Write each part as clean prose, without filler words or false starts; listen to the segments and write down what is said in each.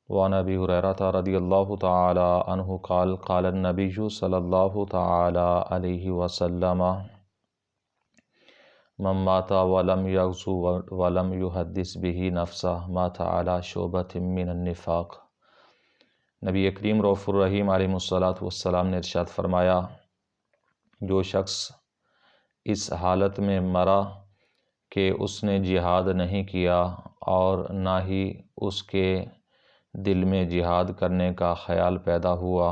وعن ابی ہریرہ رضی اللہ تعالی عنہ قال قال النبی صلی اللہ تعالی علیہ وسلم من مات ولم یغزو ولم یحدث به نفسہ مات علی شعبۃ من النفاق۔ نبی کریم رؤوف الرحیم علیہ الصلوۃ نے ارشاد فرمایا، جو شخص اس حالت میں مرا کہ اس نے جہاد نہیں کیا اور نہ ہی اس کے دل میں جہاد کرنے کا خیال پیدا ہوا،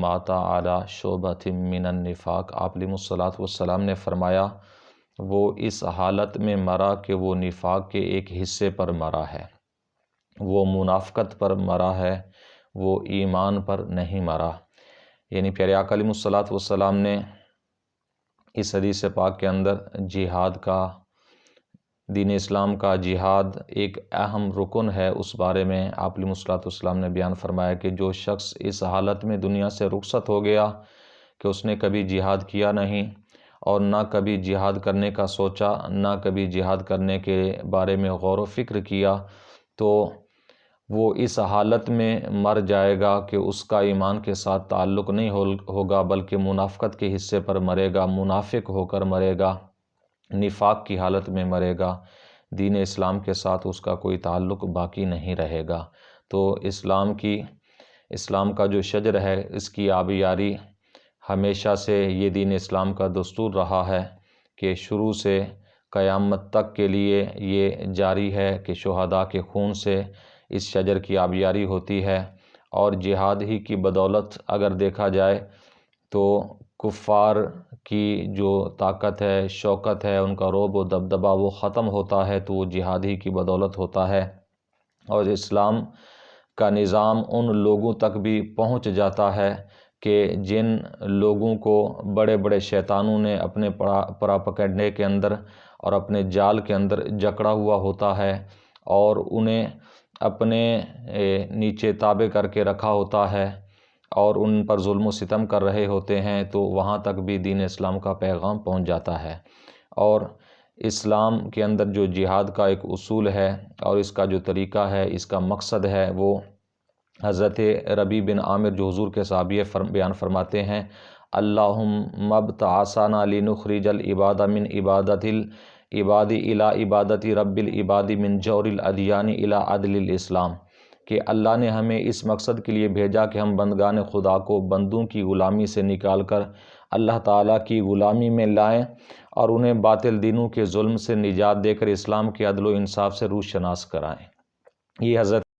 مات علی شعبۃ من النفاق، آپ علیہ الصلوۃ والسلام نے فرمایا وہ اس حالت میں مرا کہ وہ نفاق کے ایک حصے پر مرا ہے، وہ منافقت پر مرا ہے، وہ ایمان پر نہیں مرا۔ یعنی پیارے آقا علیہ الصلوۃ والسلام نے اس حدیث پاک کے اندر جہاد کا، دین اسلام کا جہاد ایک اہم رکن ہے، اس بارے میں آپ علیہ الصلوۃ والسلام نے بیان فرمایا کہ جو شخص اس حالت میں دنیا سے رخصت ہو گیا کہ اس نے کبھی جہاد کیا نہیں اور نہ کبھی جہاد کرنے کا سوچا، نہ کبھی جہاد کرنے کے بارے میں غور و فکر کیا، تو وہ اس حالت میں مر جائے گا کہ اس کا ایمان کے ساتھ تعلق نہیں ہوگا بلکہ منافقت کے حصے پر مرے گا، منافق ہو کر مرے گا، نفاق کی حالت میں مرے گا، دین اسلام کے ساتھ اس کا کوئی تعلق باقی نہیں رہے گا۔ تو اسلام کا جو شجر ہے، اس کی آبیاری ہمیشہ سے یہ دین اسلام کا دستور رہا ہے کہ شروع سے قیامت تک کے لیے یہ جاری ہے کہ شہداء کے خون سے اس شجر کی آبیاری ہوتی ہے، اور جہاد ہی کی بدولت اگر دیکھا جائے تو کفار کی جو طاقت ہے، شوکت ہے، ان کا رعب و دبدبہ وہ ختم ہوتا ہے، تو وہ جہاد ہی کی بدولت ہوتا ہے، اور اسلام کا نظام ان لوگوں تک بھی پہنچ جاتا ہے کہ جن لوگوں کو بڑے بڑے شیطانوں نے اپنے پراپگنڈے کے اندر اور اپنے جال کے اندر جکڑا ہوا ہوتا ہے اور انہیں اپنے نیچے تابع کر کے رکھا ہوتا ہے اور ان پر ظلم و ستم کر رہے ہوتے ہیں، تو وہاں تک بھی دین اسلام کا پیغام پہنچ جاتا ہے۔ اور اسلام کے اندر جو جہاد کا ایک اصول ہے اور اس کا جو طریقہ ہے، اس کا مقصد ہے، وہ حضرت ربیع بن عامر جو حضور کے صحابی بیان فرماتے ہیں، اللہم ابتعثنا لنخرج العباد من عبادت العباد الی عبادت رب العباد من جور الادیان الی عدل الاسلام، کہ اللہ نے ہمیں اس مقصد کے لیے بھیجا کہ ہم بندگان خدا کو بندوں کی غلامی سے نکال کر اللہ تعالیٰ کی غلامی میں لائیں اور انہیں باطل دینوں کے ظلم سے نجات دے کر اسلام کے عدل و انصاف سے روشناس کرائیں۔ یہ حضرت